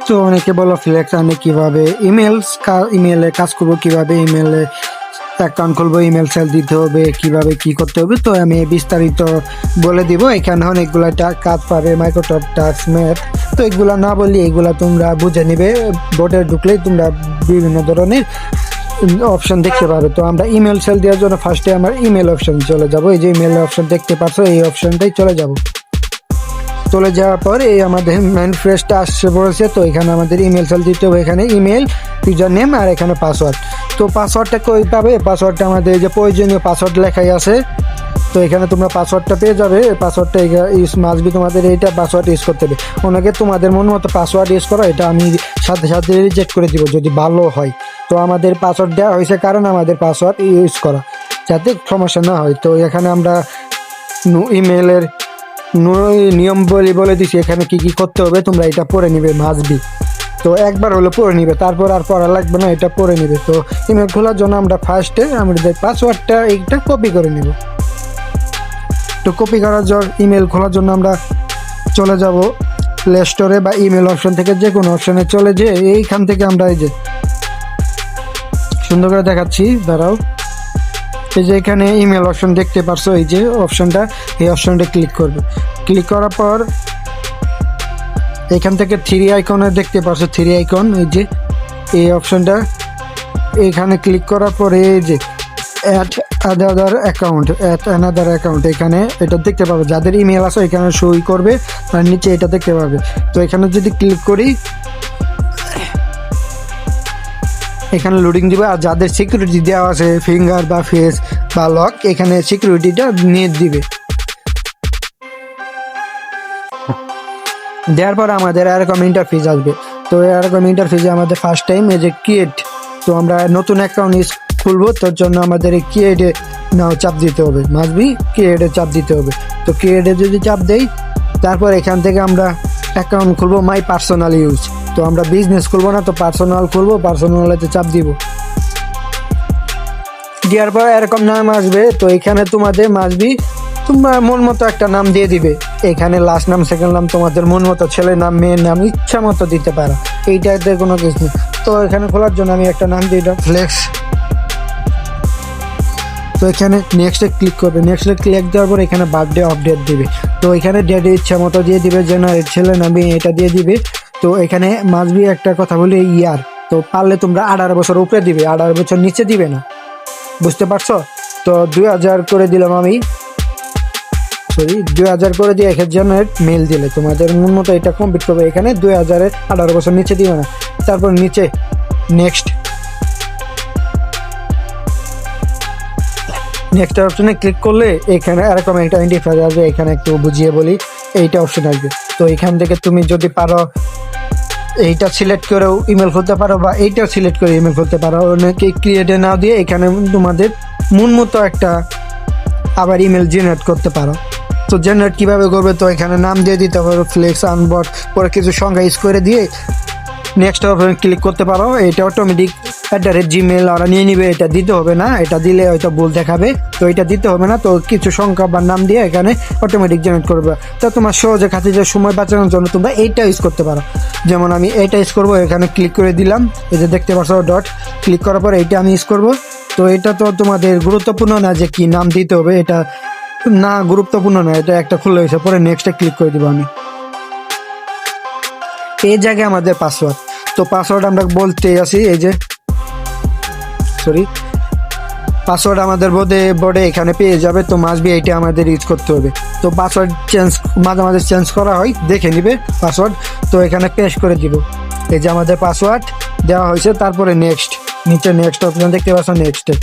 তো অনেকে বলো ফ্লেক্স আনে কিভাবে, ইমেলে কাজ করবো কিভাবে, ইমেলে অ্যাকাউন্ট খুলবো, ইমেল সেল দিতে হবে, কিভাবে কি করতে হবে, তো আমি বিস্তারিত বলে দিব। এখানে অনেকগুলো কাজ পাবে, মাইক্রোসফট টাস্ক ম্যাথ, তো এগুলা না বলি, এগুলা তোমরা বুঝে নিবে। বোর্ডে ঢুকলেই তোমরা বিভিন্ন ধরনের অপশন দেখতে পাবে। তো আমরা ইমেল সেল দেওয়ার জন্য ফার্স্টে আমার ইমেল অপশন চলে যাব। এই যে ইমেল অপশন দেখতে পাচ্ছ, এই অপশনটাই চলে যাব। চলে যাওয়ার পর এই আমাদের মেন ফ্রেশটা আসছে পড়েছে। তো এখানে আমাদের ইমেল সেল দিতে হবে, এখানে ইমেল, ইউজার নেম আর এখানে পাসওয়ার্ড। তো পাসওয়ার্ডটা কই পাবে? পাসওয়ার্ডটা আমাদের যে প্রয়োজনীয় পাসওয়ার্ড লেখাই আছে, তো এখানে তোমরা পাসওয়ার্ডটা পেয়ে যাবে। পাসওয়ার্ডটা ইউজ মাসবি, তোমাদের এইটা পাসওয়ার্ড ইউজ করতে হবে। অনেকে তোমাদের মন মতো পাসওয়ার্ড ইউজ করো, এটা আমি সাথে সাথে রিজেক্ট করে দিব যদি ভালো হয়। তো আমাদের পাসওয়ার্ড দেওয়া হয়েছে কারণ আমাদের পাসওয়ার্ড ইউজ করা, যাতে সমস্যা না হয়। তো এখানে আমরা ইমেলের নিয়ম বলে দিছি, এখানে কি কি করতে হবে তোমরা এটা পড়ে নিবে মাসবি। তো একবার হলে পড়ে নিবে, তারপর আর পড়া লাগবে না, এটা পড়ে নিবে। তো ইমেল খোলার জন্য আমরা ফার্স্টে আমাদের পাসওয়ার্ডটা এইটা কপি করে নিব। তো কপি করার জন্য ইমেল খোলার জন্য আমরা চলে যাব প্লে স্টোরে বা ইমেল অপশন থেকে যে কোনো অপশনে চলে যে এইখান থেকে আমরা এই যে সুন্দর করে দেখাচ্ছি, দাঁড়াও। এই যে এখানে ইমেল অপশন দেখতে পারছো, এই যে অপশনটা, এই অপশনটা ক্লিক করবে। ক্লিক করার পর এখান থেকে থ্রি আইকনে দেখতে পারছো, থ্রি আইকন, এই যে এই অপশনটা, এখানে ক্লিক করার পরে এই যে অ্যাড অ্যানাদার অ্যাকাউন্ট, এখানে এটা দেখতে পাবে। যাদের ইমেল আছে এখানে সই করবে, তার নিচে এটা দেখতে পাবে। তো এখানে যদি ক্লিক করি, এখানে লোডিং দিবে। আর যাদের সিকিউরিটি দেওয়া আছে ফিঙ্গার বা ফেস বা লক, এখানে সিকিউরিটিটা নিয়ে দিবে। দেওয়ার পর আমাদের এরকম ইন্টারফেস আসবে। তো এরকম ইন্টারফেসে আমাদের ফার্স্ট টাইম এই যে ক্রিয়েট, তো আমরা নতুন অ্যাকাউন্ট খুলবো, তার জন্য আমাদের এই ক্রিয়েটে নাও চাপ দিতে হবে, মাসবি ক্রিয়েটে চাপ দিতে হবে। তো ক্রিয়েটে যদি চাপ দেই, তারপর এখান থেকে আমরা অ্যাকাউন্ট খুলবো মাই পার্সোনাল ইউজ। তো আমরা বিজনেস খুলবো না, তো পার্সোনাল খুলবো, পার্সোনালেতে চাপ দিব। দেওয়ার পর এরকম নাম আসবে। তো এখানে তোমাদের মাসবি তোমরা মন মতো একটা নাম দিয়ে দিবে। এখানে লাস্ট নাম, সেকেন্ড নাম তোমাদের মন মতো, ছেলের নাম, মেয়ের নাম ইচ্ছা মতো দিতে পারো, এইটাতে কোনো কিছু নেই। তো এখানে খোলার জন্য আমি একটা নাম দিয়ে দিলাম ফ্লেক্স। তো এখানে নেক্সটে ক্লিক করবে। নেক্সটে ক্লিক দেওয়ার পর এখানে বার্থডে আপডেট দিবে। তো এখানে ডেট ইচ্ছা মতো দিয়ে দিবে, যেন ছেলে না মেয়ে এটা দিয়ে দিবে। তো এখানে মাসবি একটা কথা বলি, ইয়ার, তো পারলে তোমরা 18 বছর উপরে দিবে, 18 বছর নিচে দিবে না, বুঝতে পারছো? তো 2000 করে দিলাম আমি, 2000 করে দিয়ে একের জন্য মেল দিলে তোমাদের মন মতো এটা কমপ্লিট করবে। এখানে 2000 18 বছর নিচে দিবে না। তারপর নিচে নেক্সট অপশনে ক্লিক করলে এখানে এরকম একটা ইন্টারফেস আসবে। এখানে একটু বুঝিয়ে বলি, এইটা অপশন আসবে। তো এখান থেকে তুমি যদি পারো এইটা সিলেক্ট করেও ইমেল খুলতে পারো, বা এইটাও সিলেক্ট করে ইমেল খুলতে পারো। অনেকে ক্রিয়েটে না দিয়ে এখানে তোমাদের মন মতো একটা আবার ইমেল জেনারেট করতে পারো। তো জেনারেট কীভাবে করবে? তো এখানে নাম দিয়ে দিতে পারো ফ্লেক্স আনবট, পরে কিছু সংখ্যা ইউজ করে দিয়ে নেক্সট অপশন ক্লিক করতে পারো। এটা অটোমেটিক জিমেল ওরা নিয়ে নিবে, এটা দিতে হবে না, এটা দিলে হয়তো ভুল দেখাবে, তো এটা দিতে হবে না। তো কিছু সংখ্যা বা নাম দিয়ে এখানে অটোমেটিক জেনারেট করবে। তো তোমার সহজে খাতে যে সময় বাঁচানোর জন্য তোমরা এইটা ইউজ করতে পারো। যেমন আমি এইটা ইউজ করবো, এখানে ক্লিক করে দিলাম, এই যে দেখতে পাচ্ছ ডট, ক্লিক করার পর এইটা আমি ইউজ করবো। তো এটা তো তোমাদের গুরুত্বপূর্ণ না যে কি নাম দিতে হবে, এটা না গুরুত্বপূর্ণ না, এটা একটা খুলে হয়েছে। পরে নেক্সটে ক্লিক করে দিব আমি। এই জায়গায় আমাদের পাসওয়ার্ড, তো পাসওয়ার্ড আমরা বলতে আসি, এই যে পাসওয়ার্ড আমাদের বোর্ডে এখানে পেয়ে যাবে। তো মাসবি এইটা আমাদের ইউজ করতে হবে। তো পাসওয়ার্ড মাঝে মাঝে চেঞ্জ করা হয়, দেখে নিবে পাসওয়ার্ড। তো এখানে পেস্ট করে দিব, এই যে আমাদের পাসওয়ার্ড দেওয়া হয়েছে। তারপরে নেক্সট, নিচে নেক্সট অপশন দেখতে পাচ্ছ, নেক্সটে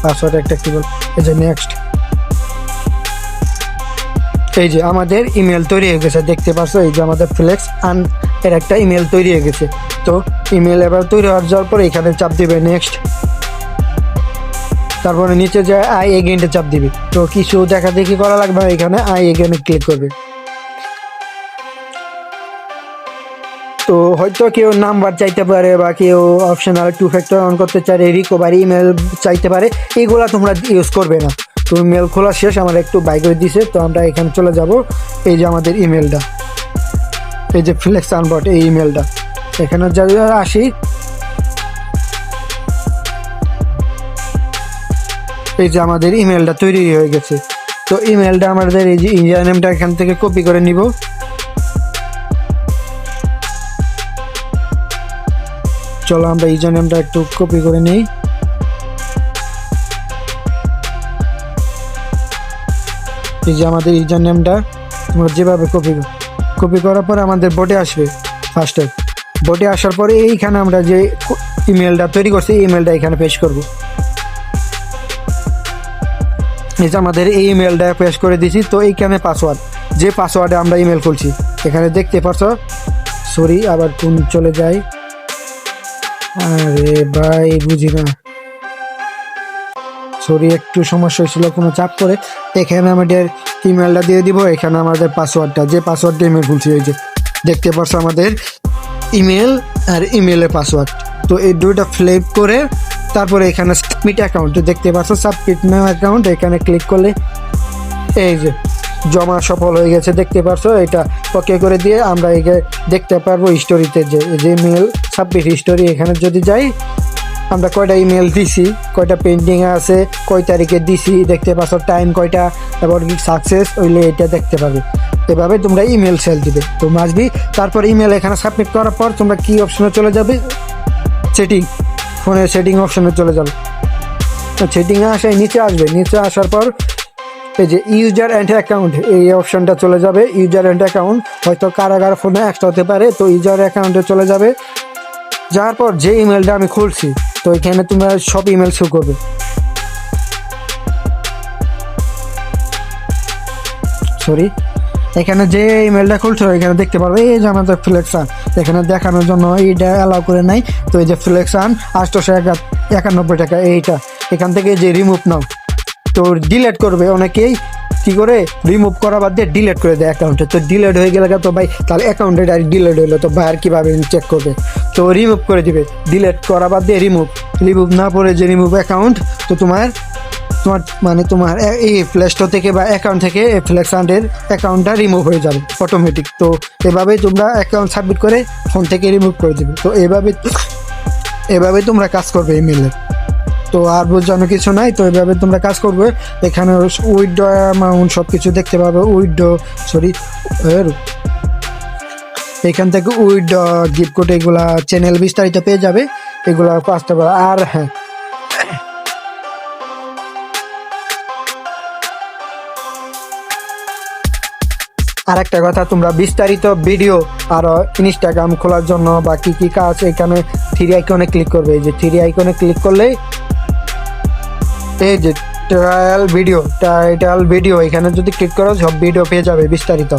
পাসওয়ার্ড একটা কি বল, এই যে নেক্সট। এই যে আমাদের ইমেল তৈরি হয়ে গেছে, দেখতে পাচ্ছ, এই যে আমাদের ফ্লেক্স এর একটা ইমেল তৈরি হয়ে গেছে। তো ইমেল এবার তৈরি হওয়ার যাওয়ার পরে এখানে চাপ দিবে নেক্সট, তারপরে নিচে যায় আই এগেইনটা চাপ দিবে। তো কিছু দেখা দেখি করা লাগবে, এখানে আই এগেইনে ক্লিক করবে। তো হয়তো কেউ নাম্বার চাইতে পারে, বা কেউ অপশনাল 2 ফ্যাক্টর অন করতে চায়, রিকভারি ইমেল চাইতে পারে, এইগুলা তোমরা ইউজ করবে না। তো মেল খোলা শেষ, আমার একটু বাই করে দিছে। তো আমরা এখানে চলে যাব, এই যে আমাদের ইমেলটা, এই যে ফ্লেক্স আনবট এই ইমেলটা এখানে যদি আসি, এই যে আমাদের ইমেলটা তৈরি হয়ে গেছে। তো ইমেলটা আমাদের এই যে ইউজার নেমটা এখান থেকে কপি করে নিব। চলো আমরা ইউজার নেমটা একটু কপি করে নিই। এই যে আমাদের ইউজার নেমটা তোমরা যেভাবে কপি করার পরে আমাদের বোটে আসবে। ফার্স্টে বোটে আসার পরে এইখানে আমরা যে ইমেলটা তৈরি করছি এই ইমেলটা এখানে পেস্ট করব। এই যে আমাদের এই ইমেলটা পেস্ট করে দিয়েছি। তো এইখানে পাসওয়ার্ড, যে পাসওয়ার্ডে আমরা ইমেল খুলছি এখানে দেখতে পাচ্ছ। সরি আবার কোন চলে যায়, আরে ভাই বুঝি না, সরি একটু সমস্যা হয়েছিল, কোনো চাপ করে। এখানে আমাদের ইমেলটা দিয়ে দিব, এখানে আমাদের পাসওয়ার্ডটা, যে পাসওয়ার্ডটা ইমেল খুলছি এই যে দেখতে পাচ্ছ আমাদের ইমেল আর ইমেলের পাসওয়ার্ড। তো এই দুইটা ফ্লিপ করে তারপরে এখানে সাবমিট অ্যাকাউন্ট দেখতে পাচ্ছ, সাবমিট নাও অ্যাকাউন্ট এখানে ক্লিক করলে এই যে জমা সফল হয়ে গেছে দেখতে পাচ্ছ। এটা ওকে করে দিয়ে আমরা এখানে দেখতে পারবো হিস্টোরিতে যে ইমেল সাবমিট হিস্টোরি। এখানে যদি যাই আমরা কয়টা ইমেল দিছি, কয়টা পেন্ডিং আছে, কয় তারিখে দিছি দেখতে পাচ্ছ, টাইম কয়টা, তারপর কি সাকসেস হইলে এটা দেখতে পাবে। এভাবে তোমরা ইমেল সেল দিবে। তো মাসবি তারপর ইমেল এখানে সাবমিট করার পর তোমরা কি অপশনে চলে যাবে, সেটিং, ফোনের সেটিং অপশনে চলে যাবে। তো সেটিংয়ে আসায় নিচে আসবে, নিচে আসার পর এই যে ইউজার অ্যান্ড অ্যাকাউন্ট এই অপশনটা চলে যাবে। ইউজার অ্যান্ড অ্যাকাউন্ট হয়তো কারাগার ফোনে একটা হতে পারে, তো ইউজার অ্যাকাউন্টে চলে যাবে। যাওয়ার পর যে ইমেলটা আমি খুলছি তো এখানে তোমরা সব ইমেল শো করবে। সরি এখানে যে ইমেলটা খুলছো এখানে দেখতে পারবে এই যে আমাদের ফ্লেক্সান এখানে দেখানোর জন্য এইটা অ্যালাউ করে নাই। তো এই যে ফ্লেক্সান 891 টাকা, এইটা এখান থেকে যে রিমুভ নাও, তো ডিলেট করবে অনেকেই কি করে রিমুভ করা বাদ দিয়ে ডিলেট করে দেয় অ্যাকাউন্টে। তো ডিলেট হয়ে গেলে তো ভাই তাহলে অ্যাকাউন্টে ডাইরেক্ট ডিলেট হইলো, তো ভাই আর কীভাবে চেক করবে, তো রিমুভ করে দিবে। ডিলেট করা বাদ দিয়ে রিমুভ না পড়ে যে রিমুভ অ্যাকাউন্ট, তো তোমার মানে তোমার এই প্লে স্টোর থেকে বা অ্যাকাউন্ট থেকে ফ্লেক্সান্ডের অ্যাকাউন্টটা রিমুভ হয়ে যাবে অটোমেটিক। তো এভাবেই তোমরা অ্যাকাউন্ট সাবমিট করে ফোন থেকে রিমুভ করে দেবে। তো এভাবে তোমরা কাজ করবে ইমেলের। তো আর বোঝানো কিছু নাই, তো এইভাবে তোমরা কাজ করবে। এখানে উইথড্র অ্যামাউন্ট সব কিছু দেখতে পাবে, এখান থেকে উইথড্র গিফট কোড এগুলা চ্যানেল বিস্তারিত পেয়ে যাবে, এগুলা আসতে পারে। আর হ্যাঁ আর একটা কথা, তোমরা বিস্তারিত ভিডিও আর ইনস্টাগ্রাম খোলার জন্য বা কি কি কাজ এখানে 3 আইকনে ক্লিক করবে। এই যে 3 আইকনে ক্লিক করলে এই যে টাইটেল ভিডিও এখানে যদি ক্লিক করো সব ভিডিও পেয়ে যাবে বিস্তারিত।